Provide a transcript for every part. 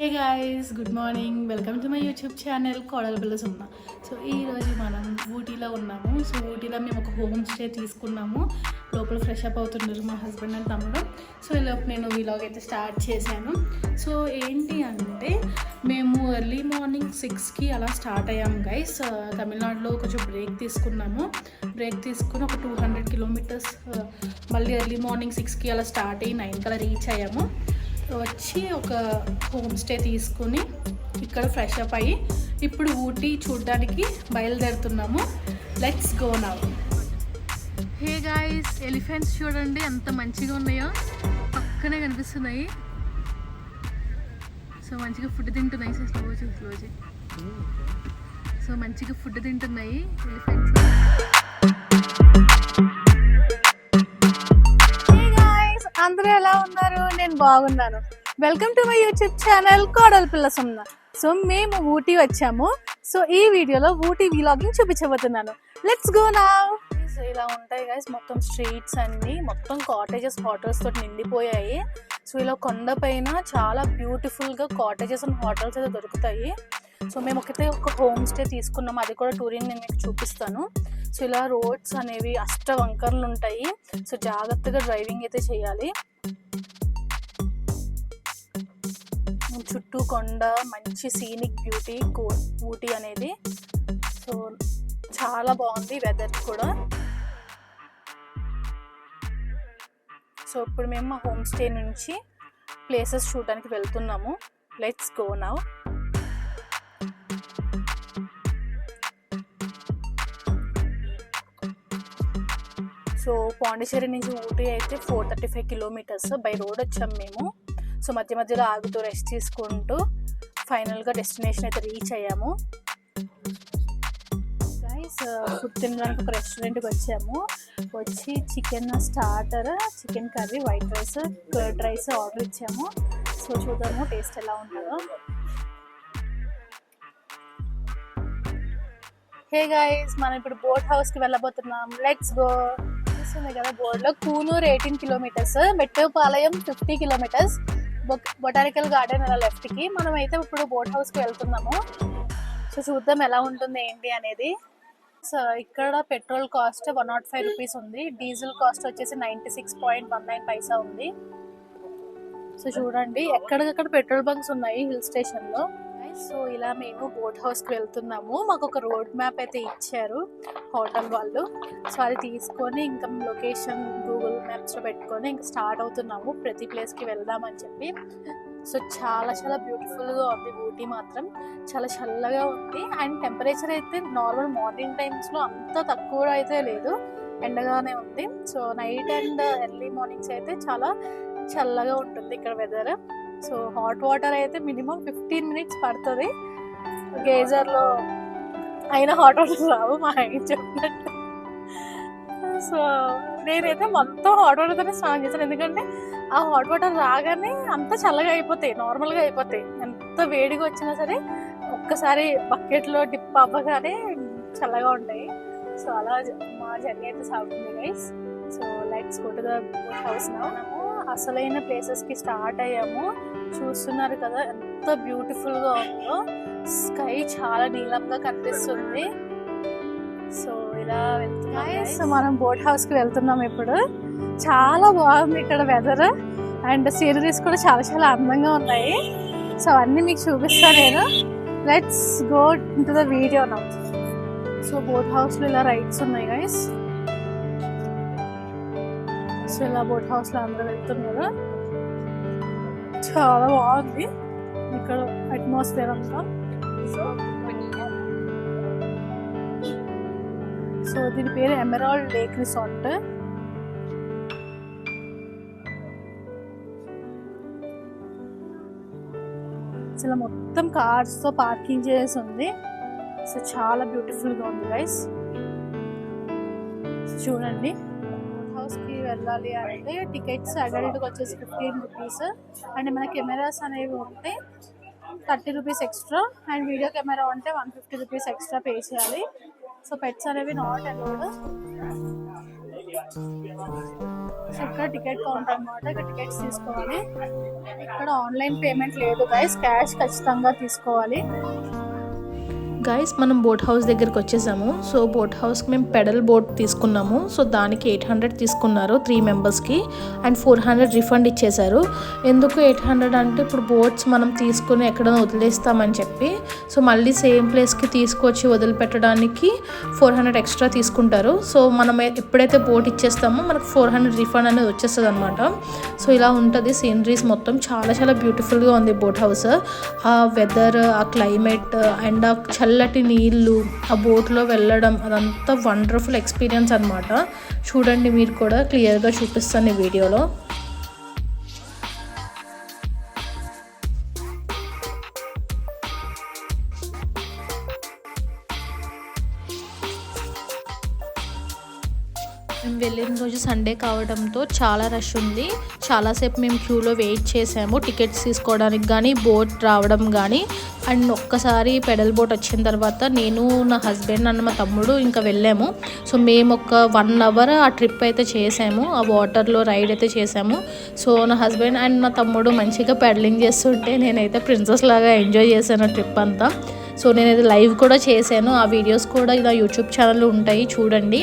Hey guys, good morning. Welcome to my YouTube channel కోడల పిల్ల సుమ్మ. So ఈరోజు మనం ఊటీలో ఉన్నాము. సో ఊటీలో మేము ఒక హోమ్ స్టే తీసుకున్నాము. లోపల ఫ్రెష్ అప్ అవుతున్నారు మా హస్బెండ్ అండ్ తమ్ముడు. సో ఈలోపు నేను వీలాగ్ అయితే స్టార్ట్ చేశాను. సో ఏంటి అంటే మేము ఎర్లీ మార్నింగ్ 6కి అలా స్టార్ట్ అయ్యాము గైస్. తమిళనాడులో కొంచెం బ్రేక్ తీసుకున్నాము. బ్రేక్ తీసుకుని ఒక 200 కిలోమీటర్స్ మళ్ళీ ఎర్లీ మార్నింగ్ 6కి అలా స్టార్ట్ అయ్యి 9కి అలా రీచ్ అయ్యాము. వచ్చి ఒక హోమ్ స్టే తీసుకుని ఇక్కడ ఫ్రెష్ అప్ అయ్యి ఇప్పుడు ఊటీ చూడడానికి బయలుదేరుతున్నాము. Let's go now. Hey guys, elephants చూడండి ఎంత మంచిగా ఉన్నాయో, పక్కనే కనిపిస్తున్నాయి. సో మంచిగా ఫుడ్ తింటున్నాయి. సో స్లోజీ సో మంచిగా ఫుడ్ తింటున్నాయి ఎలిఫెంట్స్. అందరూ ఎలా ఉన్నారు? నేను బాగున్నాను. Welcome to my YouTube channel కోడల పిల్ల సుమ్మ. సో మేము ఊటీ వచ్చాము. సో ఈ వీడియోలో ఊటీ వీలాగింగ్ చూపించబోతున్నాను. Let's go now. సో ఇలా ఉంటాయి గైస్, మొత్తం స్ట్రీట్స్ అన్ని మొత్తం కాటేజెస్ హోటల్స్ తోటి నిండిపోయాయి. సో ఇలా కొండ పైన చాలా బ్యూటిఫుల్గా కాటేజెస్ అండ్ హోటల్స్ అయితే దొరుకుతాయి. సో మేము ఒక హోమ్ స్టే తీసుకున్నాము, అది కూడా టూరింగ్ నేను మీకు చూపిస్తాను. సో ఇలా రోడ్స్ అనేవి వంకర్లు ఉంటాయి. సో జాగ్రత్తగా డ్రైవింగ్ అయితే చేయాలి. చుట్టూ కొండ, మంచి సీనిక్ బ్యూటీ ఊటీ అనేది. సో చాలా బాగుంది వెదర్ కూడా. సో ఇప్పుడు మేము మా హోమ్ స్టే నుంచి ప్లేసెస్ చూడడానికి వెళ్తున్నాము. Let's go now. So Pondicherry నుంచి ఊటీ అయితే 435 కిలోమీటర్స్ బై రోడ్ వచ్చాము మేము. సో మధ్య మధ్యలో ఆగుతూ రెస్ట్ తీసుకుంటూ ఫైనల్గా డెస్టినేషన్ అయితే రీచ్ అయ్యాము. గైస్, ఫుడ్ తినడానికి ఒక రెస్టారెంట్కి వచ్చాము. వచ్చి chicken starter, chicken curry, white rice, curd rice order ఇచ్చాము. సో చూద్దాము టేస్ట్ ఎలా ఉంటుందో. హే గైస్, మనం ఇప్పుడు బోట్ హౌస్కి వెళ్ళబోతున్నాం. Let's go. చూస్తుంది కదా బోర్డులో, Coonoor 18 kilometres, Mettupalayam 50 kilometres, botanical garden అలా లెఫ్ట్కి. మనం అయితే ఇప్పుడు బోట్ హౌస్కి వెళ్తున్నాము. సో చూద్దాం ఎలా ఉంటుంది ఏంటి అనేది. సో ఇక్కడ పెట్రోల్ కాస్ట్ 105 రూపీస్ ఉంది. డీజిల్ కాస్ట్ వచ్చేసి 96.19 పైసా ఉంది. సో చూడండి, ఎక్కడికక్కడ పెట్రోల్ బంక్స్ ఉన్నాయి హిల్ స్టేషన్లో. సో ఇలా మేము బోట్ హౌస్కి వెళ్తున్నాము. మాకు ఒక రోడ్ మ్యాప్ అయితే ఇచ్చారు హోటల్ వాళ్ళు. సో అది తీసుకొని ఇంకా లొకేషన్ గూగుల్ మ్యాప్స్లో పెట్టుకొని ఇంకా స్టార్ట్ అవుతున్నాము ప్రతి ప్లేస్కి వెళ్దామని చెప్పి. సో చాలా చాలా బ్యూటిఫుల్గా ఉంది ఊటీ మాత్రం. చాలా చల్లగా ఉంది. అండ్ టెంపరేచర్ అయితే నార్మల్ మార్నింగ్ టైమ్స్లో అంత తక్కువ అయితే లేదు, ఎండగానే ఉంది. So night and early mornings అయితే చాలా చల్లగా ఉంటుంది ఇక్కడ వెదర్. సో హాట్ వాటర్ అయితే మినిమం 15 మినిట్స్ పడుతుంది. గేజర్లో అయినా హాట్ వాటర్ రావు మా ఆయన చెప్పినట్టు. సో నేనైతే మొత్తం హాట్ వాటర్తోనే స్నానం చేస్తాను, ఎందుకంటే ఆ హాట్ వాటర్ రాగానే అంత చల్లగా అయిపోతాయి, నార్మల్గా అయిపోతాయి. ఎంత వేడిగా వచ్చినా సరే ఒక్కసారి బకెట్లో డిప్ అవ్వగానే చల్లగా ఉంటాయి. సో అలా మా జర్నీ అయితే సాగుతుంది guys. So let's go to the boat house now. అసలైన ప్లేసెస్కి స్టార్ట్ అయ్యాము. చూస్తున్నారు కదా ఎంత బ్యూటిఫుల్గా ఉందో. స్కై చాలా నీలంగా కనిపిస్తుంది. సో ఇలా వెళ్తున్నాం. సో మనం బోట్ హౌస్కి వెళ్తున్నాం ఇప్పుడు. చాలా బాగుంది ఇక్కడ వెదర్, అండ్ సీనరీస్ కూడా చాలా చాలా అందంగా ఉన్నాయి. సో అవన్నీ మీకు చూపిస్తాను నేను. Let's go into the video now. So boat హౌస్లో ఇలా రైడ్స్ ఉన్నాయి గైస్. సో ఇలా బోట్ హౌస్లో అందరూ వెళ్తున్నారు. చాలా బాగుంది ఇక్కడ అట్మాస్ఫియర్ అంతా. సో దీని పేరు ఎమరాల్డ్ లేక్ రిసార్ట్. అసలు మొత్తం కార్స్తో పార్కింగ్ చేసి ఉంది. సో చాలా బ్యూటిఫుల్గా ఉంది గైస్. చూడండి, హౌస్కి వెళ్ళాలి అంటే టికెట్స్ అడల్ట్కి వచ్చేసి 15 రూపీస్, అండ్ మన కెమెరాస్ అనేవి ఉంటే 30 rupees extra, and video camera ఉంటే 150 రూపీస్ ఎక్స్ట్రా పే చేయాలి. సో పెట్స్ అనేవి నాట్ అలౌడ్. ఇక్కడ టికెట్ కౌంటర్ అన్నమాట. ఇక్కడ టికెట్స్ తీసుకోవాలి. ఇక్కడ ఆన్లైన్ పేమెంట్ లేదు గైస్, క్యాష్ ఖచ్చితంగా తీసుకోవాలి. గైస్ మనం బోట్ హౌస్ దగ్గరికి వచ్చేసాము. సో బోట్ హౌస్కి మేము పెడల్ బోట్ తీసుకున్నాము. సో దానికి 800 తీసుకున్నారు 3 మెంబర్స్కి, అండ్ 400 రిఫండ్ ఇచ్చేశారు. ఎందుకు 800 అంటే ఇప్పుడు బోట్స్ మనం తీసుకుని ఎక్కడైనా వదిలేస్తామని చెప్పి, సో మళ్ళీ సేమ్ ప్లేస్కి తీసుకొచ్చి వదిలిపెట్టడానికి 400 ఎక్స్ట్రా తీసుకుంటారు. సో మనం ఎప్పుడైతే బోట్ ఇచ్చేస్తామో మనకు 400 రిఫండ్ అనేది వచ్చేస్తుంది అనమాట. సో ఇలా ఉంటుంది సీనరీస్ మొత్తం. చాలా చాలా బ్యూటిఫుల్గా ఉంది బోట్ హౌస్. ఆ వెదర్, ఆ క్లైమేట్ అండ్ ఆ చల్లటి నీళ్ళు, ఆ బోట్లో వెళ్ళడం, అదంతా వండర్ఫుల్ ఎక్స్పీరియన్స్ అనమాట. చూడండి, మీరు కూడా క్లియర్గా చూపిస్తాను ఈ వీడియోలో. మేము వెళ్ళిన రోజు సండే కావడంతో చాలా రష్ ఉంది. చాలాసేపు మేము క్యూలో వెయిట్ చేసాము టికెట్స్ తీసుకోవడానికి కానీ, బోట్ రావడం కానీ. అండ్ ఒక్కసారి పెడల్ బోట్ వచ్చిన తర్వాత నేను, నా హస్బెండ్ అండ్ మా తమ్ముడు ఇంకా వెళ్ళాము. సో మేము ఒక 1 అవర్ ఆ ట్రిప్ అయితే చేసాము, ఆ వాటర్లో రైడ్ అయితే చేసాము. సో నా హస్బెండ్ అండ్ నా తమ్ముడు మంచిగా పెడలింగ్ చేస్తుంటే నేనైతే ప్రిన్సెస్ లాగా ఎంజాయ్ చేశాను ట్రిప్ అంతా. సో నేనైతే లైవ్ కూడా చేశాను, ఆ వీడియోస్ కూడా ఇలా యూట్యూబ్ ఛానల్లో ఉంటాయి చూడండి.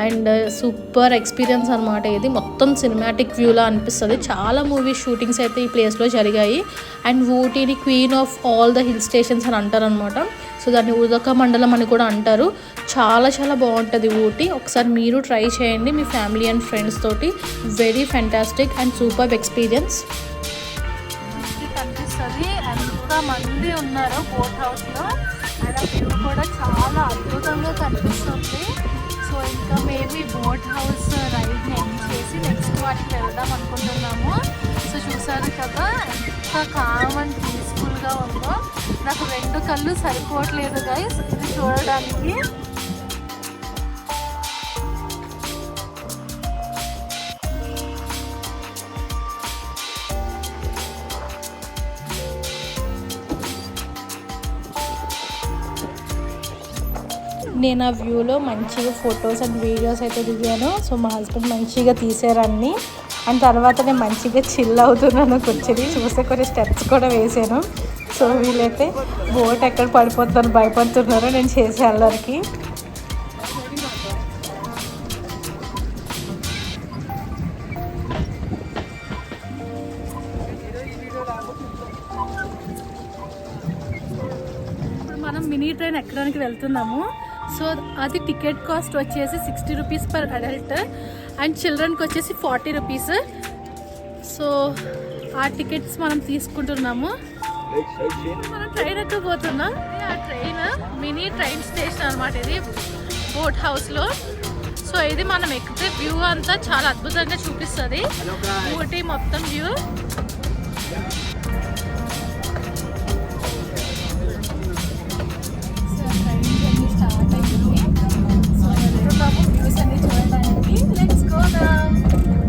అండ్ సూపర్ ఎక్స్పీరియన్స్ అనమాట ఇది. మొత్తం సినిమాటిక్ వ్యూలా అనిపిస్తుంది. చాలా మూవీస్ షూటింగ్స్ అయితే ఈ ప్లేస్లో జరిగాయి. అండ్ ఊటీని queen of all the hill stations అని అంటారు అనమాట. సో దాన్ని ఉదక మండలం అని కూడా అంటారు. చాలా చాలా బాగుంటుంది ఊటీ. ఒకసారి మీరు ట్రై చేయండి మీ ఫ్యామిలీ అండ్ ఫ్రెండ్స్ తోటి. Very fantastic and super experience. కనిపిస్తుంది, ఎంతమంది ఉన్నారు బోట్ హౌస్లో. అండ్ ఆ వ్యూ కూడా చాలా అద్భుతంగా కనిపిస్తుంది. సో ఇంకా మేము బోట్ హౌస్ రైడ్ని ఎండ్ చేసి నెక్స్ట్ వాటికి వెళ్దాం అనుకుంటున్నాము. సో చూసారు కదా ఎంత కామ్ అండ్ పీస్ఫుల్గా ఉందో. నాకు 2 కళ్ళు సరిపోవట్లేదు గైస్ ఇది చూడడానికి. నేను ఆ వ్యూలో మంచిగా ఫొటోస్ అండ్ వీడియోస్ అయితే దిగాను. సో మా హస్బెండ్ మంచిగా తీసారన్నీ. అండ్ తర్వాత నేను మంచిగా చిల్ అవుతున్నాను కూర్చొని. చూస్తే కొన్ని స్టెప్స్ కూడా వేసాను. సో వీళ్ళైతే బోట్ ఎక్కడ పడిపోతాను భయపడుతున్నారు నేను చేసే అల్లరికి. ఇప్పుడు మనం మినీ ట్రైన్ ఎక్కడానికి వెళ్తున్నాము. సో అది టికెట్ కాస్ట్ వచ్చేసి 60 రూపీస్ పర్ అడల్ట్ అండ్ చిల్డ్రన్కి వచ్చేసి 40 రూపీస్. సో ఆ టికెట్స్ మనం తీసుకుంటున్నాము. మనం ట్రైన్ ఎక్కబోతున్నాం. ఆ ట్రైన్ మినీ ట్రైన్ స్టేషన్ అనమాట ఇది బోట్ హౌస్లో. సో ఇది మనం ఎక్కితే వ్యూ అంతా చాలా అద్భుతంగా చూపిస్తుంది. ఊటీ మొత్తం వ్యూ.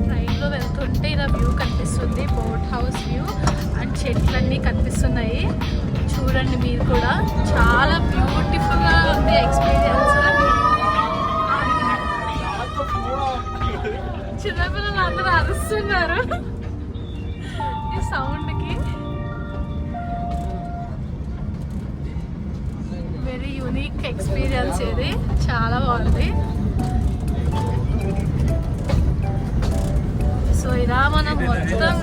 ట్రైన్లో వెళ్తుంటే ఇలా వ్యూ కనిపిస్తుంది, బోట్ హౌస్ వ్యూ అండ్ చెట్లన్నీ కనిపిస్తున్నాయి. చూడండి మీరు కూడా, చాలా బ్యూటిఫుల్గా ఉంది ఎక్స్పీరియన్స్. చిన్నపిల్లలు అందరూ అరుస్తున్నారు ఈ సౌండ్కి. వెరీ యూనిక్ ఎక్స్పీరియన్స్ ఇది, చాలా బాగుంది. సో ఇలా మనం మొత్తం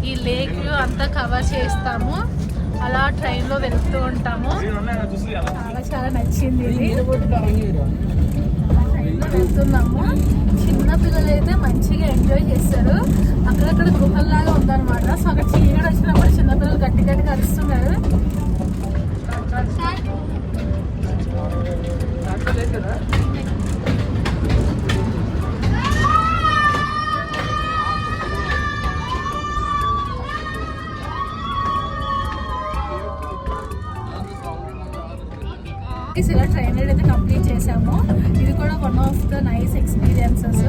ఈ లేక్ వ్యూ అంతా కవర్ చేస్తాము. అలా ట్రైన్లో వెళ్తూ ఉంటాము. చాలా చాలా నచ్చింది ఇది. ట్రైన్లో వెళ్తున్నాము. చిన్నపిల్లలు అయితే మంచిగా ఎంజాయ్ చేస్తారు. అక్కడక్కడ గుహల్లాగా ఉందన్నమాట. సో అక్కడ చీకటి వచ్చినప్పుడు చిన్నపిల్లలు గట్టి గట్టిగా అరుస్తున్నారు. ఇలా ట్రైన్ రైడ్ అయితే కంప్లీట్ చేసాము. ఇది కూడా one of the nice experiences.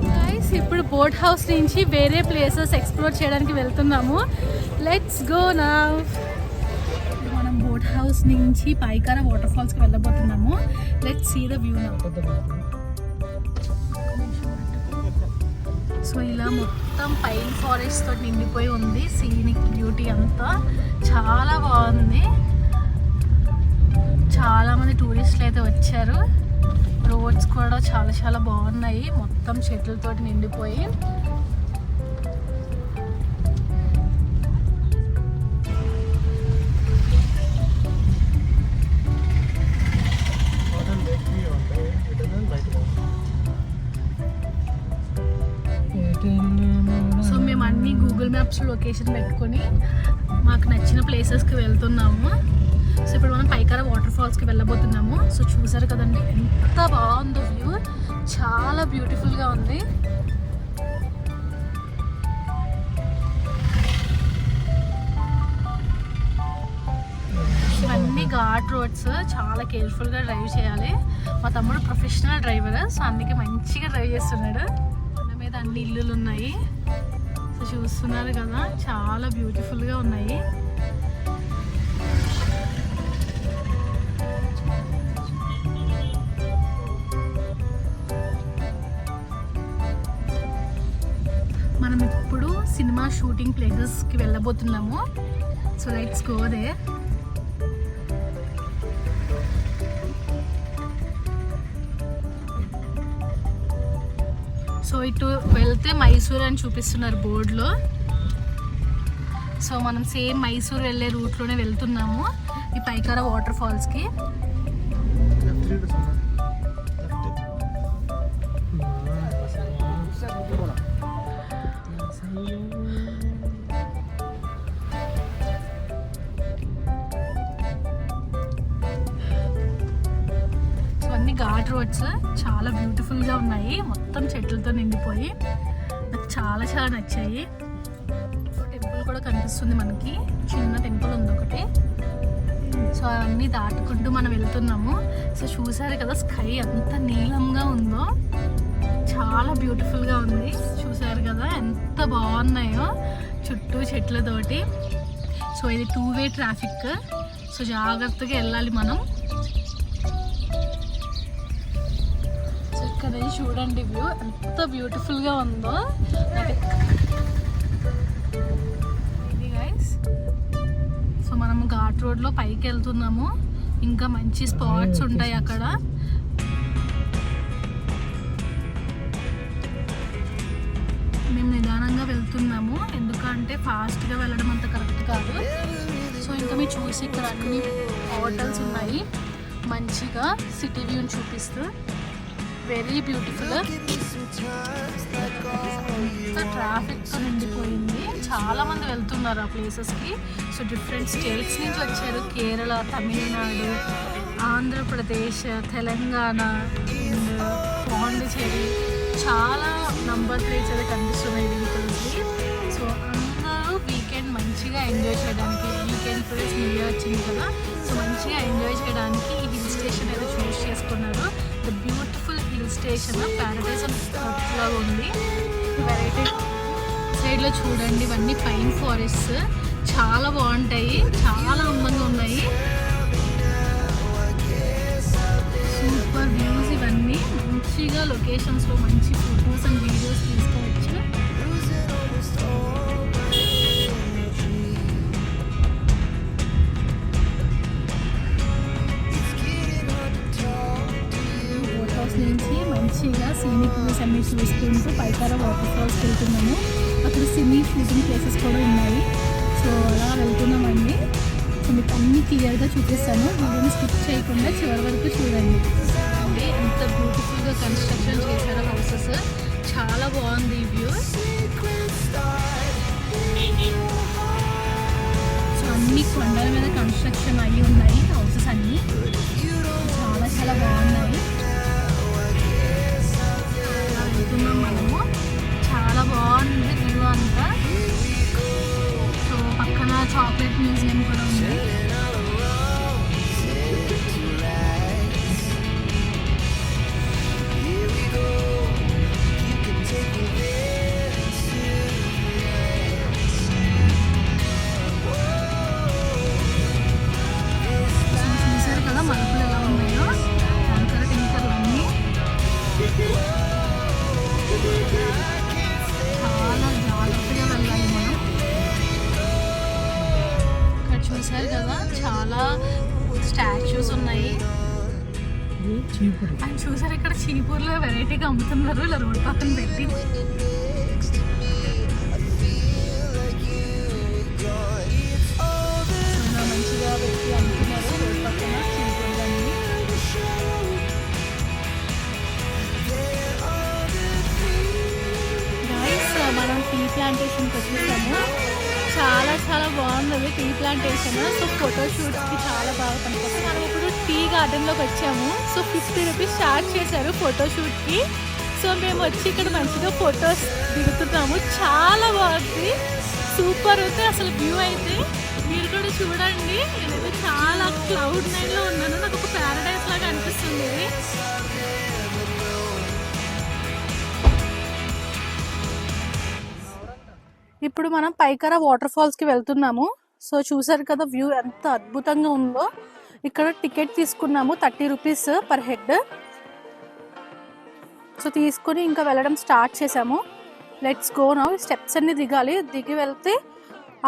Nice. ఇప్పుడు బోట్ హౌస్ నుంచి వేరే ప్లేసెస్ ఎక్స్ప్లోర్ చేయడానికి వెళ్తున్నాము. Let's go now. మనం బోట్ హౌస్ నుంచి పైకారా వాటర్ ఫాల్స్కి వెళ్ళబోతున్నాము. Let's see the view now. So ఇలా మొత్తం పైన్ ఫారెస్ట్ తోటి నిండిపోయి ఉంది. సీనిక్ బ్యూటీ అంతా చాలా బాగుంది. చాలామంది టూరిస్టులు అయితే వచ్చారు. రోడ్స్ కూడా చాలా చాలా బాగున్నాయి, మొత్తం చెట్లతోటి నిండిపోయి. సో మేము అన్ని గూగుల్ మ్యాప్స్ లొకేషన్ పెట్టుకొని మాకు నచ్చిన ప్లేసెస్కి వెళ్తున్నాము. సో ఇప్పుడు మనం పైకారా వాటర్ ఫాల్స్కి వెళ్ళబోతున్నాము. సో చూసారు కదండి ఎంత బాగుందో వ్యూ, చాలా బ్యూటిఫుల్గా ఉంది. ఇవన్నీ ఘాట్ రోడ్స్, చాలా కేర్ఫుల్గా డ్రైవ్ చేయాలి. మా తమ్ముడు ప్రొఫెషనల్ డ్రైవర్, సో అందుకే మంచిగా డ్రైవ్ చేస్తున్నాడు. కొండ మీద అన్ని ఇల్లులు ఉన్నాయి. సో చూస్తున్నారు కదా, చాలా బ్యూటిఫుల్గా ఉన్నాయి. మనం ఇప్పుడు సినిమా షూటింగ్ ప్లేసెస్కి వెళ్ళబోతున్నాము. So let's go there. So ఇటు వెళ్తే మైసూర్ అని చూపిస్తున్నారు బోర్డులో. సో మనం సేమ్ మైసూర్ వెళ్ళే రూట్లోనే వెళ్తున్నాము ఈ పైకారా వాటర్ ఫాల్స్కి. అన్ని ఘాట్ రోడ్స్ చాలా బ్యూటిఫుల్గా ఉన్నాయి, మొత్తం చెట్లతో నిండిపోయి. నాకు చాలా చాలా నచ్చాయి. టెంపుల్ కూడా కనిపిస్తుంది మనకి, చిన్న టెంపుల్ ఉంది ఒకటి. సో అవన్నీ దాటుకుంటూ మనం వెళ్తున్నాము. సో చూసారు కదా స్కై ఎంత నీలంగా ఉందో, చాలా బ్యూటిఫుల్గా ఉంది. చూసారు కదా ఎంత బాగున్నాయో చుట్టూ చెట్లతోటి. సో ఇది 2-వే ట్రాఫిక్, సో జాగ్రత్తగా వెళ్ళాలి మనం. ఇక్కడ చూడండి వ్యూ ఎంత బ్యూటిఫుల్గా ఉందో. ఇది గైస్, సో మనం ఘాట్ రోడ్లో పైకి వెళ్తున్నాము. ఇంకా మంచి స్పాట్స్ ఉంటాయి అక్కడ. మేము నిదానంగా వెళ్తున్నాము, ఎందుకంటే ఫాస్ట్గా వెళ్ళడం అంత కరెక్ట్ కాదు. సో ఇంకా మీరు చూసి ఇక్కడ అన్ని హోటల్స్ ఉన్నాయి, మంచిగా సిటీ వ్యూని చూపిస్తూ. Very beautiful. ట్రాఫిక్తో నిండిపోయింది, చాలా మంది వెళ్తున్నారు ఆ ప్లేసెస్కి. సో డిఫరెంట్ స్టేట్స్ నుంచి వచ్చారు, కేరళ, తమిళనాడు, ఆంధ్రప్రదేశ్, తెలంగాణ, పాండిచేరి, చాలా నంబర్ ప్లేట్స్ అయితే కనిపిస్తున్నాయి వెహికల్స్కి. సో అందరూ వీకెండ్ మంచిగా ఎంజాయ్ చేయడానికి, వీకెండ్ ప్లస్ న్యూ ఇయర్ వచ్చింది కదా, సో మంచిగా ఎంజాయ్ చేయడానికి ఈ హిల్ స్టేషన్ అయితే చూస్ చేసుకున్నారు. The beautiful hill station, Paradise లాగా ఉంది. వెరైటీ సైడ్లో చూడండి, ఇవన్నీ పైన్ ఫారెస్ట్ చాలా బాగుంటాయి, చాలా అందంగా ఉన్నాయి. సూపర్ వ్యూస్ ఇవన్నీ, మంచిగా లొకేషన్స్లో మంచి ఫొటోస్ అండ్ వీడియోస్ తీసుకోవచ్చు. నుంచి మంచిగా సీనిక్ వ్యూస్ అన్ని చూసుకుంటూ పైకారా వాటర్ ఫాల్స్కి వెళ్తున్నాము. అక్కడ సినీ షూటింగ్ ప్లేసెస్ కూడా ఉన్నాయి. సో అలా వెళ్తున్నామండి. సో మీకు అన్నీ క్లియర్గా చూపిస్తాను, వీడియోని స్కిప్ చేయకుండా చివరి వరకు చూడండి. ఎంత బ్యూటిఫుల్గా కన్స్ట్రక్షన్ చేశారు హౌసెస్, చాలా బాగుంది ఈ వ్యూ. సో అన్ని కొండల మీద కన్స్ట్రక్షన్ అయ్యి ఉన్నాయి హౌసెస్ అన్నీ, చాలా చాలా బాగున్నాయి. వెళ్తున్నాం మనము, చాలా బాగుంది వ్యూ అంతా. సో పక్కన చాక్లెట్ మ్యూజియం కూడా ఉంది. చూసారు కదా మలుపులు ఎలా ఉన్నాయో, దానికర టింకర్లు అన్నీ. చూసారు కదా చాలా స్టాచ్యూస్ ఉన్నాయి. అండ్ చూసారు ఇక్కడ చీపూర్లో వెరైటీగా అమ్ముతున్నారు ఇలా రోడ్ పక్కన పెట్టి. మంచిగా పెట్టి అమ్ముతున్నారు రోడ్ పక్కన చీపూర్లన్నీ. మనం టీ ప్లాంటేషన్కి వచ్చేసాము. చాలా చాలా బాగున్నది టీ ప్లాంటేషన్. సో ఫోటోషూట్స్కి చాలా బాగా పనికొస్తుంది. మనం ఇప్పుడు టీ గార్డెన్లోకి వచ్చాము. సో 50 రూపీస్ చార్జ్ చేశారు ఫోటోషూట్కి. సో మేము వచ్చి ఇక్కడ మంచిగా ఫొటోస్ దిగుతున్నాము. చాలా బాగుంది, సూపర్ ఉంది అసలు వ్యూ అయితే. మీరు కూడా చూడండి, నేనైతే చాలా క్లౌడ్ నైన్లో ఉన్నాను. నాకు ఒక ప్యారడైస్ లాగా అనిపిస్తుంది ఇది. ఇప్పుడు మనం పైకర వాటర్ ఫాల్స్కి వెళ్తున్నాము. సో చూసారు కదా వ్యూ ఎంత అద్భుతంగా ఉందో. ఇక్కడ టికెట్ తీసుకున్నాము 30 రూపీస్ పర్ హెడ్. సో తీసుకుని ఇంకా వెళ్ళడం స్టార్ట్ చేసాము. Let's go now. స్టెప్స్ అన్ని దిగాలి, దిగి వెళ్తే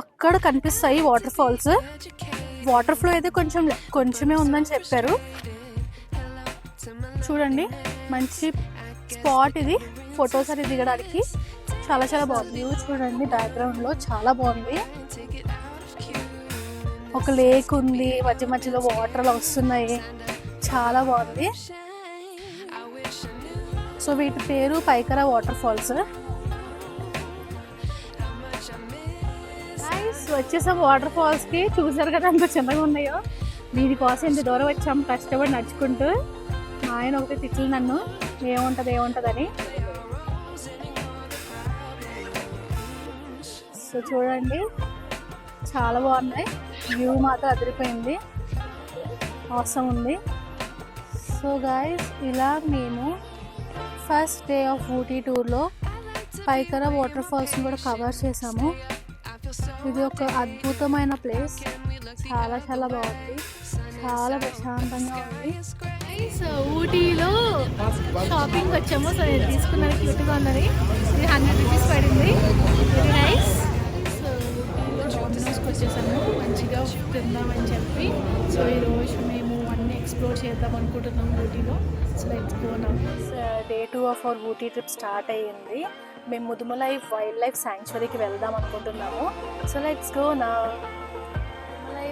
అక్కడ కనిపిస్తాయి వాటర్ ఫాల్స్. వాటర్ ఫ్లో అయితే కొంచెమే ఉందని చెప్పారు. చూడండి మంచి స్పాట్ ఇది ఫొటోస్ అని దిగడానికి. చాలా చాలా బాగుంది వ్యూ. చూడండి బ్యాక్గ్రౌండ్ లో చాలా బాగుంది. ఒక లేక్ ఉంది, మధ్య మధ్యలో వాటర్ వస్తున్నాయి, చాలా బాగుంది. సో వీటి పేరు పైకర వాటర్ ఫాల్స్. వచ్చేసాం వాటర్ ఫాల్స్ కి. చూసారు కదా ఎంత చిన్నగా ఉన్నాయో. దీనికోసం ఇంత దూరం వచ్చాము కష్టపడి నడుచుకుంటూ. మా ఆయన ఒకటి తిట్లు నన్ను, ఏముంటదని. సో చూడండి చాలా బాగున్నాయి. వ్యూ మాత్రం అదిరిపోయింది, అవసరం ఉంది. సో గైస్ ఇలా మేము ఫస్ట్ డే ఆఫ్ ఊటీ టూర్లో పైకర వాటర్ ఫాల్స్ని కూడా కవర్ చేసాము. ఇది ఒక అద్భుతమైన ప్లేస్, చాలా చాలా బాగుంది, చాలా ప్రశాంతంగా ఉంది. ఊటీలో షాపింగ్ వచ్చాము. సో నేను తీసుకున్నది క్యూట్గా ఉన్నది. ఇది 100 రూపీస్ పడింది, వెరీ నైస్. సో ఊటీలో డొమినోస్కి వచ్చేసాము మంచిగా తిందామని చెప్పి. సో ఈరోజు మేము అన్నీ ఎక్స్ప్లోర్ చేద్దాం అనుకుంటున్నాం ఊటీలో. So let's go now. Day 2 of our Ooty trip start అయ్యింది. మేము ముదుమలై వైల్డ్ లైఫ్ శాంక్చురీకి వెళ్దాం అనుకుంటున్నాము. So let's go now.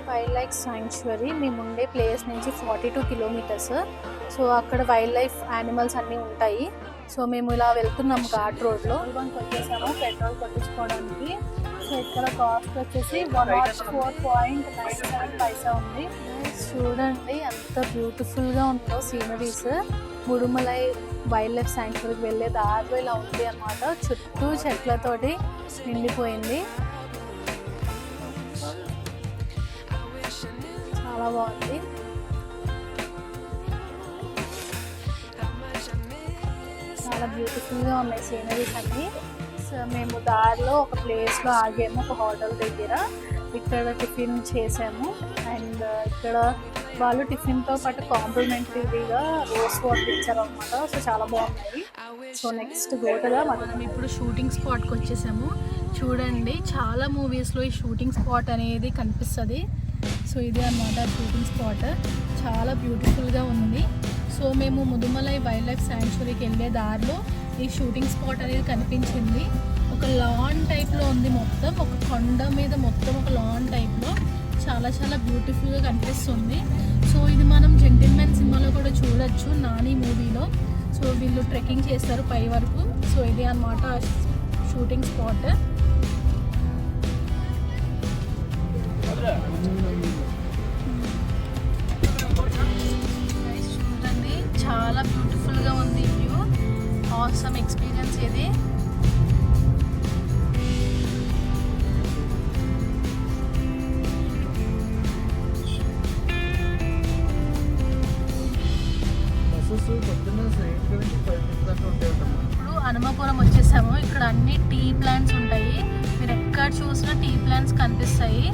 Wildlife sanctuary మేము ఉండే ప్లేస్ నుంచి 42 కిలోమీటర్స్. సో అక్కడ వైల్డ్ లైఫ్ యానిమల్స్ అన్నీ ఉంటాయి. సో మేము ఇలా వెళ్తున్నాము ఘాట్ రోడ్లో. బంక్ వచ్చేసాము పెట్రోల్ కొట్టించుకోవడానికి. సో ఇక్కడ కాస్ట్ వచ్చేసి 104.97 పైసా ఉంది. చూడండి ఎంత బ్యూటిఫుల్గా ఉందో సీనరీస్. ముడుమలై వైల్డ్ లైఫ్ శాంక్చురీకి వెళ్ళే దారిలో ఇలా ఉంది అన్నమాట. చుట్టూ చెట్లతోటి నిండిపోయింది, చాలా బాగుంది. చాలా బ్యూటిఫుల్గా ఉన్నాయి సీనరీస్ అన్నీ. సో మేము దారిలో ఒక ప్లేస్లో ఆగాము, ఒక హోటల్ దగ్గర. ఇక్కడ టిఫిన్ చేసాము. అండ్ ఇక్కడ వాళ్ళు టిఫిన్తో పాటు కాంప్లిమెంటరీగా రోజ్ వాటర్ ఇచ్చారు అనమాట. సో చాలా బాగున్నాయి. సో నెక్స్ట్ గోటగా మనం ఇప్పుడు షూటింగ్ స్పాట్కి వచ్చేసాము. చూడండి చాలా మూవీస్లో ఈ షూటింగ్ స్పాట్ అనేది కనిపిస్తుంది. సో ఇదే అన్నమాట షూటింగ్ స్పాట్, చాలా బ్యూటిఫుల్గా ఉంది. సో మేము ముదుమలై వైల్డ్ లైఫ్ శాంక్చురీకి వెళ్ళే దారిలో ఈ షూటింగ్ స్పాట్ అనేది కనిపించింది. ఒక లాన్ టైప్లో ఉంది, మొత్తం ఒక కొండ మీద మొత్తం ఒక లాన్ టైప్లో చాలా చాలా బ్యూటిఫుల్గా కనిపిస్తుంది. సో ఇది మనం జెంటిల్మెన్ సినిమాలో కూడా చూడొచ్చు, నాని మూవీలో. సో వీళ్ళు ట్రెక్కింగ్ చేస్తారు పై వరకు. సో ఇది అన్నమాట షూటింగ్ స్పాట్. చూడండి చాలా బ్యూటిఫుల్గా ఉంది వ్యూ. ఆసమ్ ఎక్స్పీరియన్స్ ఇది. ఇప్పుడు హనుమాపురం వచ్చేసాము. ఇక్కడ అన్ని టీ ప్లాంట్స్ ఉంటాయి. మీరు ఎక్కడ చూసినా టీ ప్లాంట్స్ కనిపిస్తాయి.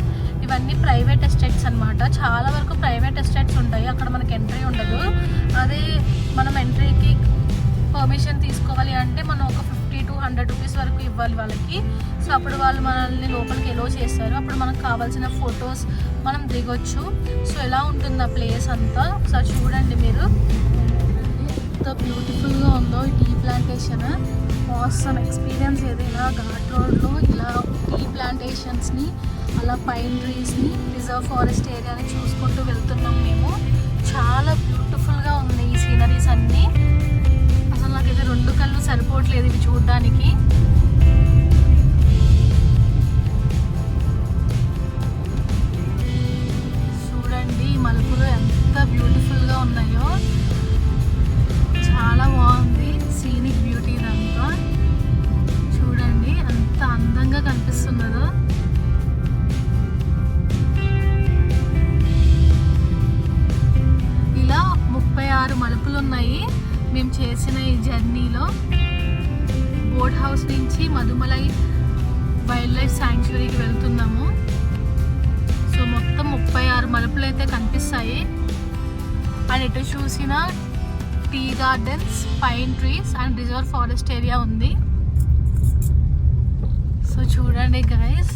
ఇవన్నీ ప్రైవేట్ ఎస్టేట్స్ అన్నమాట. చాలా వరకు ప్రైవేట్ ఎస్టేట్స్ ఉంటాయి, అక్కడ మనకి ఎంట్రీ ఉండదు. అదే మనం ఎంట్రీకి పర్మిషన్ తీసుకోవాలి అంటే మనం ఒక 50 to 100 రూపీస్ వరకు ఇవ్వాలి వాళ్ళకి. సో అప్పుడు వాళ్ళు మనల్ని లోపలికి ఎలో చేస్తారు. అప్పుడు మనకు కావాల్సిన ఫొటోస్ మనం దిగొచ్చు. సో ఎలా ఉంటుంది ఆ ప్లేస్ అంతా ఒకసారి చూడండి మీరు. ఎంత బ్యూటిఫుల్గా ఉందో ఈ టీ ప్లాంటేషన్. Awesome experience. ఏదైనా ఘాట్ రోడ్లో ఇలా టీ ప్లాంటేషన్స్ని, అలా పైన్ ట్రీస్ని, రిజర్వ్ ఫారెస్ట్ ఏరియాని చూసుకుంటూ వెళ్తున్నాం మేము. చాలా బ్యూటిఫుల్గా ఉన్నాయి ఈ సీనరీస్ అన్నీ. అసలు నాకైతే 2 కళ్ళు సరిపోవట్లేదు ఇవి చూడడానికి. చూడండి ఈ మలుపులు ఎంత బ్యూటిఫుల్గా ఉన్నాయో. చాలా బాగుంది సీనిక్ బ్యూటీ ఇదంతా. చూడండి ఎంత అందంగా కనిపిస్తున్నదో. ఇలా 36 మలుపులు ఉన్నాయి మేము చేసిన ఈ జర్నీలో. బోట్ హౌస్ నుంచి మధుమలై వైల్డ్ లైఫ్ శాంక్చురీకి వెళ్తున్నాము. సో మొత్తం 36 మలుపులు అయితే కనిపిస్తాయి. అండ్ ఎటు చూసిన tea gardens, pine trees and reserve forest area ఉంది. సో చూడండి గైస్,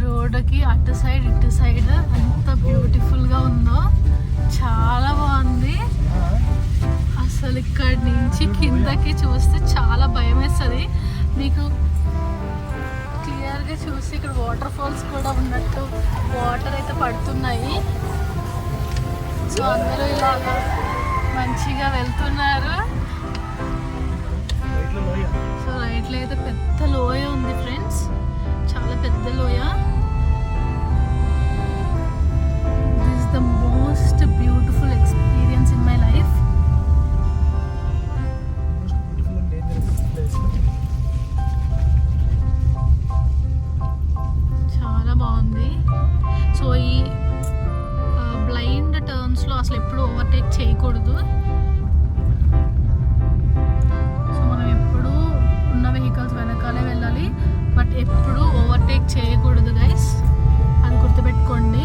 రోడ్డుకి అటు సైడ్ ఇటు సైడ్ ఎంత బ్యూటిఫుల్గా ఉందో. చాలా బాగుంది. అసలు ఇక్కడి నుంచి కిందకి చూస్తే చాలా భయం వేస్తుంది. మీకు క్లియర్గా చూస్తే ఇక్కడ వాటర్ ఫాల్స్ కూడా ఉన్నట్టు వాటర్ అయితే పడుతున్నాయి. సో అందరూ ఇలాగా మంచిగా వెళ్తున్నారు. సో రైట్లో అయితే పెద్ద లోయ ఉంది ఫ్రెండ్స్, చాలా పెద్ద లోయ. This is the most beautiful experience in my life. చాలా బాగుంది. సో ఈ బ్లైండ్ టర్న్స్లో అసలు ఎప్పుడు ఓవర్టేక్ చేయకూడదు. సో మనం ఎప్పుడు ఉన్న వెహికల్స్ వెనకాలే వెళ్ళాలి, బట్ ఎప్పుడు ఓవర్టేక్ చేయకూడదు గైస్, అది గుర్తుపెట్టుకోండి.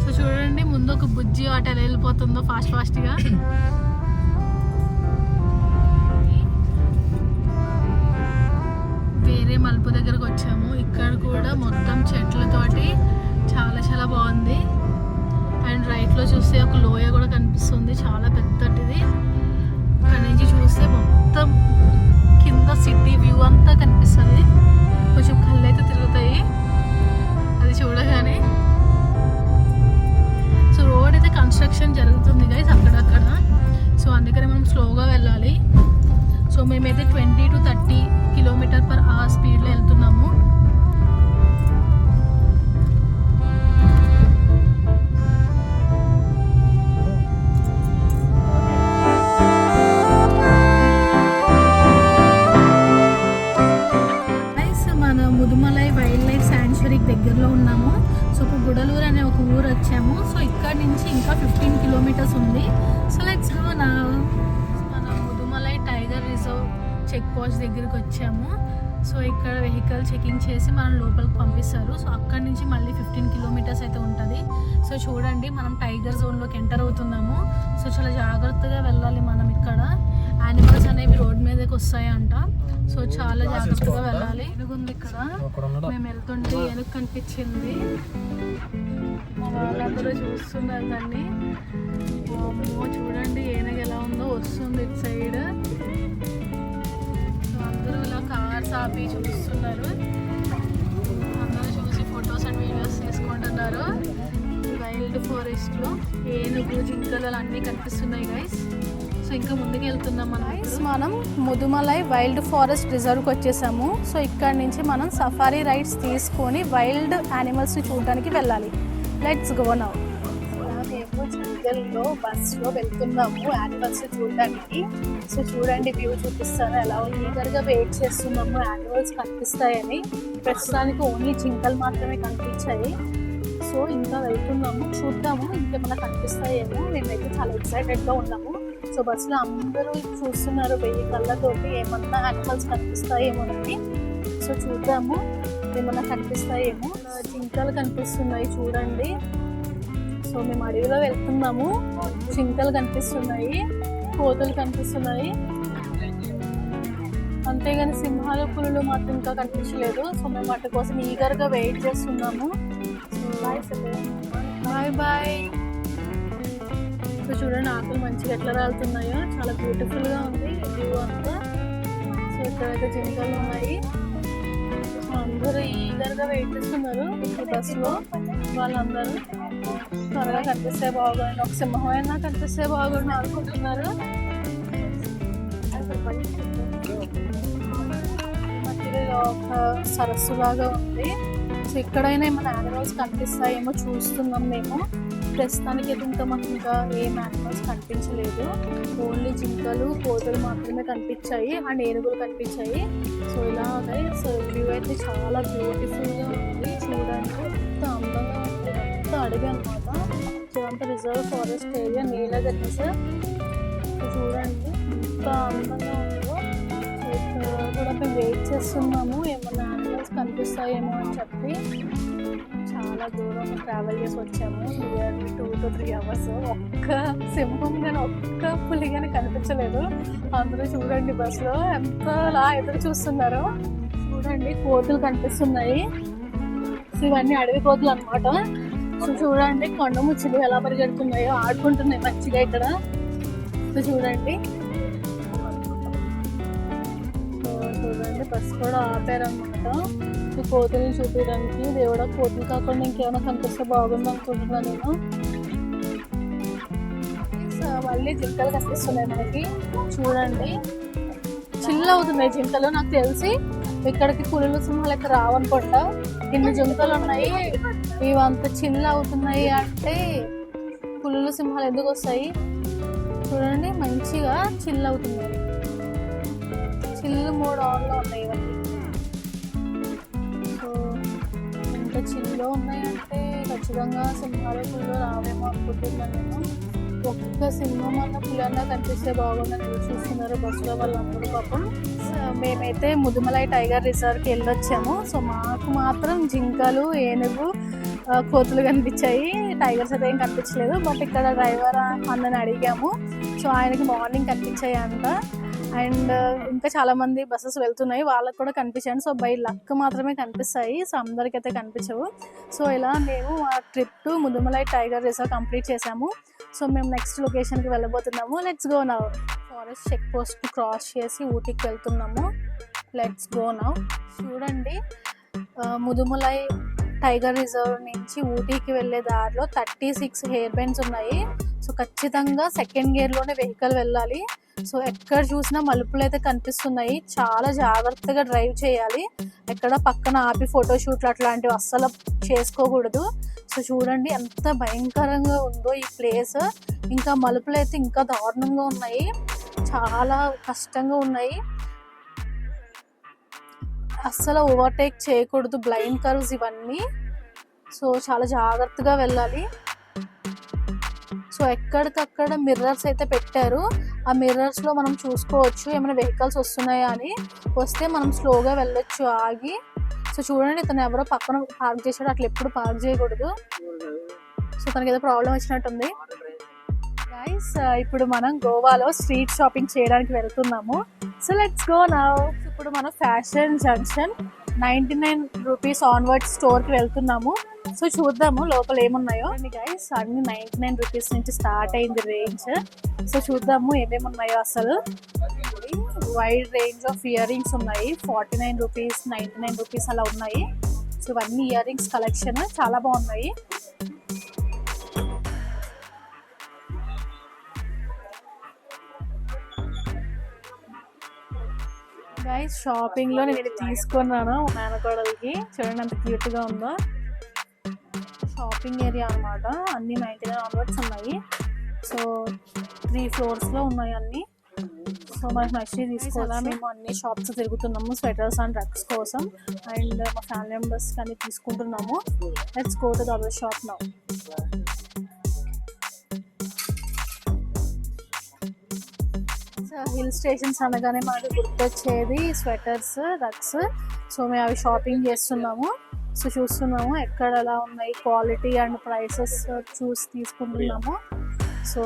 సో చూడండి ముందు ఒక బుజ్జి ఆట ఎలా వెళ్ళిపోతుందో ఫాస్ట్గా. వేరే మలుపు దగ్గరకు వచ్చాము. ఇక్కడ కూడా మొత్తం చెట్లతోటి చాలా బాగుంది. అండ్ రైట్లో చూస్తే ఒక లోయ కూడా కనిపిస్తుంది, చాలా పెద్దటిది. ఇక్కడ నుంచి చూస్తే మొత్తం కింద సిటీ వ్యూ అంతా కనిపిస్తుంది. కొంచెం కళ్ళు అయితే తిరుగుతాయి అది చూడగానే. సో రోడ్ అయితే కన్స్ట్రక్షన్ జరుగుతుంది గైస్ అక్కడక్కడ. సో అందుకని మనం స్లోగా వెళ్ళాలి. సో మేమైతే 20 to 30 km/h స్పీడ్లో వెళ్తున్నాము. మన ముదుమలై వైల్డ్ లైఫ్ శాంక్చురీకి దగ్గరలో ఉన్నాము. సో ఇప్పుడు గుడలూరు అనే ఒక ఊరు వచ్చాము. సో ఇక్కడ నుంచి ఇంకా 15 kilometers ఉంది. So let's go now. మన Mudumalai tiger reserve check post దగ్గరికి వచ్చాము. సో ఇక్కడ వెహికల్ చెకింగ్ చేసి మనం లోపలికి పంపిస్తారు. సో అక్కడి నుంచి మళ్ళీ 15 kilometers అయితే ఉంటుంది. సో చూడండి మనం టైగర్ జోన్లోకి ఎంటర్ అవుతున్నాము. సో చాలా జాగ్రత్తగా వెళ్ళాలి మనం. ఇక్కడ యానిమల్స్ అనేవి రోడ్ మీదకి వస్తాయంట. సో చాలా జాగ్రత్తగా వెళ్ళాలి. ఏనుగుంది ఇక్కడ, మేము వెళ్తుంటే ఏనుగు కనిపించింది. మా వాళ్ళందరూ చూస్తున్నారు దాన్ని. అమ్మో చూడండి ఏనుగు ఎలా ఉందో, వస్తుంది ఇటు సైడ్. అందరూ ఇలా కార్స్ ఆపి చూస్తున్నారు. అందరూ చూసి ఫొటోస్ అండ్ వీడియోస్ తీసుకుంటున్నారు. వైల్డ్ ఫారెస్ట్లో ఏనుగు, జింకలు అన్నీ కనిపిస్తున్నాయి గైస్. సో ఇంకా ముందుకు వెళ్తున్నాం మనం ముదుమలై వైల్డ్ ఫారెస్ట్ రిజర్వ్కి వచ్చేసాము. సో ఇక్కడ నుంచి మనం సఫారీ రైడ్స్ తీసుకొని వైల్డ్ యానిమల్స్ని చూడడానికి వెళ్ళాలి. Let's go now. మేము జంగల్లో బస్లో వెళ్తున్నాము యానిమల్స్ చూడడానికి. సో చూడండి వ్యూ చూపిస్తాను ఎలా ఉంది. ఈగర్గా వెయిట్ చేస్తున్నాము యానిమల్స్ కనిపిస్తాయని. ప్రస్తుతానికి ఓన్లీ జింకలు మాత్రమే కనిపించాయి. సో ఇంకా వెళ్తున్నాము, చూద్దాము ఇంకేమైనా కనిపిస్తాయేమో. మేమైతే చాలా ఎక్సైటెడ్గా ఉన్నాము. సో బస్సులో అందరూ చూస్తున్నారు 1000 కళ్ళతోటి ఏమన్నా యానిమల్స్ కనిపిస్తాయేమోనని. సో చూద్దాము ఏమన్నా కనిపిస్తాయేమో. జింకలు కనిపిస్తున్నాయి చూడండి. సో మేము అడవిలో వెళ్తున్నాము. జింకలు కనిపిస్తున్నాయి, కోతులు కనిపిస్తున్నాయి. అంతేగాని సింహాలు పులులు మాత్రం ఇంకా కనిపించలేదు. సో మేము వాటి కోసం ఈగర్గా వెయిట్ చేస్తున్నాము. Bye bye. సో చూడండి ఆకులు మంచిగా ఎట్లా రాలుతున్నాయో, చాలా బ్యూటిఫుల్గా ఉంది వ్యూ అంతా. సో ఇక్కడైతే జింకలు ఉన్నాయి. సో అందరూ ఈగర్గా వెయిట్ చేస్తున్నారు ఈ బస్సులో. వాళ్ళందరూ త్వరగా కనిపిస్తే బాగుంది, ఒక సింహం అయినా కనిపిస్తే బాగుంది అనుకుంటున్నారు. మధ్యలో ఒక సరస్సు లాగా ఉంది. సో ఇక్కడైనా ఏమైనా యానిమల్స్ కనిపిస్తాయేమో చూస్తున్నాం మేము. ప్రస్తుతానికి ఇంకా మాకు ఇంకా ఏం యానిమల్స్ కనిపించలేదు. ఓన్లీ జింకలు కోతులు మాత్రమే కనిపించాయి అండ్ ఏనుగులు కనిపించాయి. సో ఇలాగే సో వ్యూ అయితే చాలా బ్యూటిఫుల్గా ఉంది. చూడండి ఎంత అందంగా ఉంది, ఎంత అడిగి అనమాట. సో అంత రిజర్వ్ ఫారెస్ట్ ఏరియా నీలగిరి సార్. సో చూడండి ఎంత అందంగా ఉందో. సో ఇక్కడ కూడా మేము వెయిట్ చేస్తున్నాము ఏమన్నా యానిమల్స్ కనిపిస్తాయేమో అని చెప్పి. చాలా దూరం ట్రావెల్ చేసి వచ్చాము, నియర్లీ 2 to 3 hours. ఒక్క సింహం కానీ ఒక్క పులి కానీ కనిపించలేదు. అందరూ చూడండి బస్సులో ఎంతలా ఎదురు చూస్తున్నారో. చూడండి కోతులు కనిపిస్తున్నాయి. సో ఇవన్నీ అడవి కోతులు అనమాట. సో చూడండి కొండ ముచ్చులు ఎలా పరిగెడుతున్నాయో, ఆడుకుంటున్నాయి మంచిగా ఇక్కడ. సో చూడండి, సో చూడండి బస్సు కూడా ఆపారనమాట ఈ కోతుల్ని చూపించడానికి. దేవుడా కోతులు కాకుండా ఇంకేమైనా కనిపిస్తే బాగుంది అనుకుంటున్నాను నేను. సో మళ్ళీ జింకలు కనిపిస్తున్నాయి మనకి. చూడండి చిల్ అవుతున్నాయి జింకలు. నాకు తెలిసి ఇక్కడికి పులులు సింహాలు ఇక్కడ రావనుకుంటా. ఇన్ని జింకలు ఉన్నాయి, ఇవంత చిల్ అవుతున్నాయి అంటే పులులు సింహాలు ఎందుకు వస్తాయి? చూడండి మంచిగా చిల్ అవుతున్నాయి, చిల్ మోడ్ ఆన్లో ఉన్నాయి ఇవన్నీ. సో ఎంత చిల్లో ఉన్నాయంటే ఖచ్చితంగా సింహాలు పులులు రావేమో అనుకుంటున్నాను నేను. ఒక్క సింహం అన్న పులి అన్న కనిపిస్తే బాగుందని చూస్తున్నారు బస్సులో వాళ్ళందరూ పాపం. మేమైతే ముదుమలై టైగర్ రిజర్వ్కి వెళ్ళొచ్చాము. సో మాకు మాత్రం జింకలు ఏనుగు కోతులు కనిపించాయి, టైగర్స్ అయితే ఏం కనిపించలేదు. బట్ ఇక్కడ డ్రైవర్ అన్నని అడిగాము. సో ఆయనకి మార్నింగ్ కనిపించాయి అంట. అండ్ ఇంకా చాలా మంది బస్సెస్ వెళ్తున్నాయి, వాళ్ళకి కూడా కనిపించాయి. సో బై లక్ మాత్రమే కనిపిస్తాయి, సో అందరికైతే కనిపించవు. సో ఇలా మేము ఆ trip to Mudumalai tiger reserve complete చేసాము. సో మేము నెక్స్ట్ లొకేషన్కి వెళ్ళబోతున్నాము. Let's go now. Forest check post cross చేసి ఊటీకి వెళ్తున్నాము. Let's go now. చూడండి ముదుమలై టైగర్ రిజర్వ్ నుంచి ఊటీకి వెళ్ళే దారిలో 36 హెయిర్ బెండ్స్ ఉన్నాయి. సో ఖచ్చితంగా సెకండ్ గేర్లోనే వెహికల్ వెళ్ళాలి. సో ఎక్కడ చూసినా మలుపులు అయితే కనిపిస్తున్నాయి, చాలా జాగ్రత్తగా డ్రైవ్ చేయాలి. ఎక్కడ పక్కన ఆపి ఫోటోషూట్లు అట్లాంటివి అస్సలు చేసుకోకూడదు. సో చూడండి ఎంత భయంకరంగా ఉందో ఈ ప్లేస్. ఇంకా మలుపులు అయితే ఇంకా దారుణంగా ఉన్నాయి, చాలా కష్టంగా ఉన్నాయి. అస్సలు ఓవర్టేక్ చేయకూడదు, బ్లైండ్ కర్వ్స్ ఇవన్నీ. సో చాలా జాగ్రత్తగా వెళ్ళాలి. సో ఎక్కడికక్కడ మిర్రర్స్ అయితే పెట్టారు. ఆ మిర్రర్స్లో మనం చూసుకోవచ్చు ఏమైనా వెహికల్స్ వస్తున్నాయా అని. వస్తే మనం స్లోగా వెళ్ళొచ్చు ఆగి. సో చూడండి ఇతను ఎవరో పక్కన పార్క్ చేశాడు, అట్లా ఎప్పుడు పార్క్ చేయకూడదు. సో తనకి ఏదో ప్రాబ్లం వచ్చినట్టుంది. గైస్ ఇప్పుడు మనం గోవాలో స్ట్రీట్ షాపింగ్ చేయడానికి వెళ్తున్నాము. So let's go now. ఇప్పుడు మనం ఫ్యాషన్ జంక్షన్ 99 రూపీస్ ఆన్వర్డ్ స్టోర్కి వెళ్తున్నాము. సో చూద్దాము లోపల ఏమున్నాయో. గైస్ అన్ని 99 రూపీస్ నుంచి స్టార్ట్ అయింది రేంజ్. సో చూద్దాము ఏమేమి ఉన్నాయో. అసలు wide range of ear rings ఉన్నాయి, 49 రూపీస్ 99 రూపీస్ అలా ఉన్నాయి. సో ఇవన్నీ ఇయర్ రింగ్స్ కలెక్షన్ చాలా బాగున్నాయి. గైస్ షాపింగ్లో నేను ఇది తీసుకున్నాను నాన్నకోడలికి. చూడండి ఎంత క్యూట్గా ఉందో. షాపింగ్ ఏరియా అనమాట, అన్ని 99 ఆన్వర్డ్స్ ఉన్నాయి. సో 3 ఫ్లోర్స్లో ఉన్నాయి అన్నీ. సో మనకు నచ్చి తీసుకోవాలా. మేము అన్ని షాప్స్ తిరుగుతున్నాము స్వెటర్స్ అండ్ డ్రగ్స్ కోసం. అండ్ మా ఫ్యామిలీ మెంబర్స్ కానీ తీసుకుంటున్నాము. Let's go to the other shop now. Hill stations అనగానే మనకు గుర్తొచ్చేది స్వెటర్స్, రగ్స్. సో మేము అవి షాపింగ్ చేస్తున్నాము. సో చూస్తున్నాము ఎక్కడ ఎలా ఉన్నాయి, క్వాలిటీ అండ్ ప్రైసెస్ చూసి తీసుకుంటున్నాము. So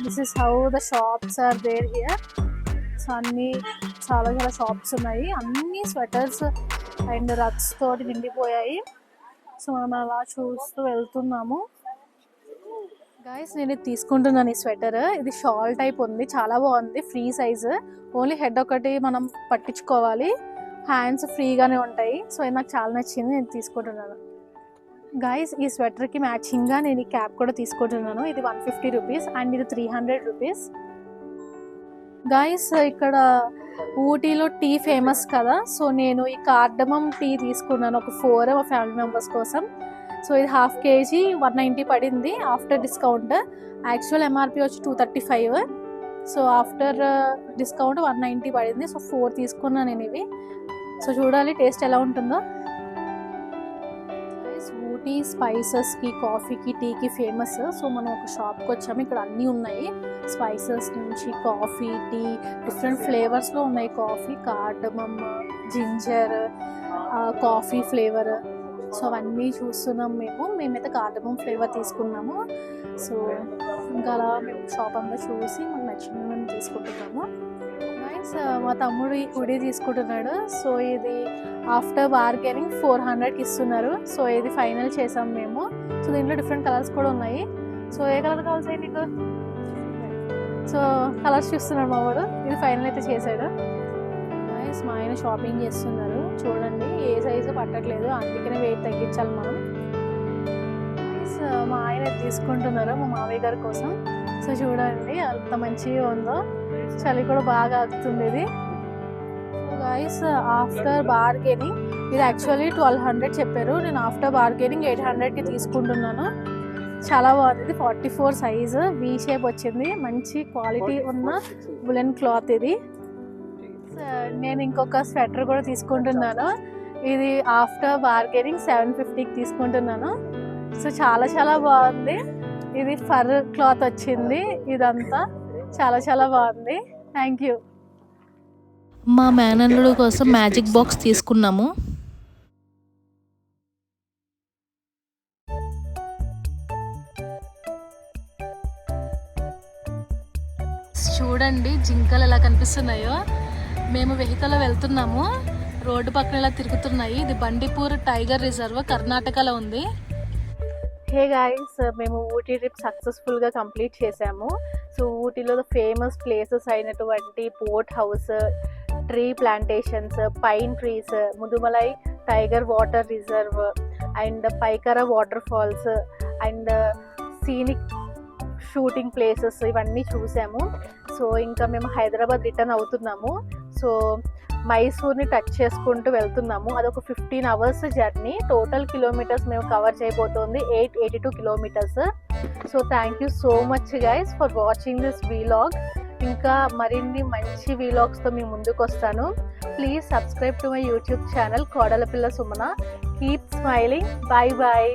this is how the shops are there here. So అన్నీ చాలా చాలా షాప్స్ ఉన్నాయి, అన్ని స్వెటర్స్ అండ్ రగ్స్ తోటి నిండిపోయాయి. సో మనం అలా చూస్తూ వెళ్తున్నాము. గైస్ నేను ఇది తీసుకుంటున్నాను, ఈ స్వెటర్. ఇది షాల్ టైప్ ఉంది, చాలా బాగుంది, ఫ్రీ సైజ్. ఓన్లీ హెడ్ ఒకటి మనం పట్టించుకోవాలి, హ్యాండ్స్ ఫ్రీగానే ఉంటాయి. సో ఇది నాకు చాలా నచ్చింది, నేను తీసుకుంటున్నాను. గైస్ ఈ స్వెటర్కి మ్యాచింగ్గా నేను ఈ క్యాప్ కూడా తీసుకుంటున్నాను. ఇది 150 రూపీస్ అండ్ ఇది 300 రూపీస్. గైస్ ఇక్కడ ఊటీలో టీ ఫేమస్ కదా, సో నేను ఈ కార్డమమ్ టీ తీసుకున్నాను, ఒక 4 మా ఫ్యామిలీ మెంబర్స్ కోసం. సో ఇది 1/2 kg 190 పడింది ఆఫ్టర్ డిస్కౌంట్. యాక్చువల్ ఎంఆర్పి వచ్చి 235, సో ఆఫ్టర్ డిస్కౌంట్ 190 పడింది. సో 4 తీసుకున్నాను నేను ఇవి. సో చూడాలి టేస్ట్ ఎలా ఉంటుందో. ఊటీ స్పైసెస్కి, కాఫీకి, టీకి ఫేమస్. సో మనం ఒక షాప్కి వచ్చాము, ఇక్కడ అన్నీ ఉన్నాయి, స్పైసెస్ నుంచి కాఫీ, టీ, డిఫరెంట్ ఫ్లేవర్స్లో ఉన్నాయి. Coffee, cardamom, ginger, coffee flavour. So అవన్నీ చూస్తున్నాం మేమైతే కార్డమమ్ ఫ్లేవర్ తీసుకున్నాము. సో ఇంకా అలా మేము షాప్ అంతా చూసి మాకు నచ్చినవి మేము తీసుకుంటున్నాము. గైస్ మా తమ్ముడు ఈ హుడీ తీసుకుంటున్నాడు. సో ఇది ఆఫ్టర్ బార్గెనింగ్ 400కి ఇస్తున్నారు. సో ఇది ఫైనల్ చేసాం మేము. సో దీంట్లో డిఫరెంట్ కలర్స్ కూడా ఉన్నాయి. సో ఏ కలర్ కావాలి నీకు? సో కలర్స్ చూస్తున్నాడు మా వాడు. ఇది ఫైనల్ అయితే చేశాడు. గైస్ మా ఆయన షాపింగ్ చేస్తున్నారు, చూడండి ఏ సైజు పట్టట్లేదు, అందుకనే వెయిట్ తగ్గించాలి మనం. గైస్ మా ఆయన తీసుకుంటున్నారు మా మావయ్య గారి కోసం. సో చూడండి అంత మంచిగా ఉందో, చలి కూడా బాగా ఆగుతుంది ఇది. సో గైస్ ఆఫ్టర్ బార్గెనింగ్ ఇది యాక్చువల్లీ 1200 చెప్పారు, నేను ఆఫ్టర్ బార్గెనింగ్ 800కి తీసుకుంటున్నాను. చాలా బాగుంది. ఇది 44 సైజు, వీ షేప్ వచ్చింది, మంచి క్వాలిటీ ఉన్న వులెన్ క్లాత్ ఇది. నేను ఇంకొక స్వెటర్ కూడా తీసుకుంటున్నాను, ఇది ఆఫ్టర్ బార్గెనింగ్ 750కి తీసుకుంటున్నాను. సో చాలా చాలా బాగుంది, ఇది ఫర్ క్లాత్ వచ్చింది, ఇదంతా చాలా చాలా బాగుంది. Thank you. మా మేనల్లుడు కోసం మ్యాజిక్ బాక్స్ తీసుకున్నాము. చూడండి జింకలు ఎలా కనిపిస్తున్నాయో. మేము వెహికల్లో వెళ్తున్నాము, రోడ్డు పక్కన ఇలా తిరుగుతున్నాయి. ఇది బండిపూర్ టైగర్ రిజర్వ్, కర్ణాటకలో ఉంది. హే గాయ్స్ మేము ఊటీ ట్రిప్ సక్సెస్ఫుల్గా కంప్లీట్ చేసాము. సో ఊటీలో ఫేమస్ ప్లేసెస్ అయినటువంటి boat house, tree plantations, pine trees, Mudumalai tiger water reserve and Pykara water falls and scenic shooting places ఇవన్నీ చూసాము. సో ఇంకా మేము హైదరాబాద్ రిటర్న్ అవుతున్నాము. సో మైసూర్ని టచ్ చేసుకుంటూ వెళ్తున్నాము. అదొక 15 hours జర్నీ. టోటల్ కిలోమీటర్స్ మేము కవర్ చేయబోతోంది 882 kilometers. So thank you so much guys for watching this vlog. ఇంకా మరిన్ని మంచి వీలాగ్స్తో మీ ముందుకు వస్తాను. Please subscribe to my YouTube channel Kodalapilla Sumana. Keep smiling. Bye bye.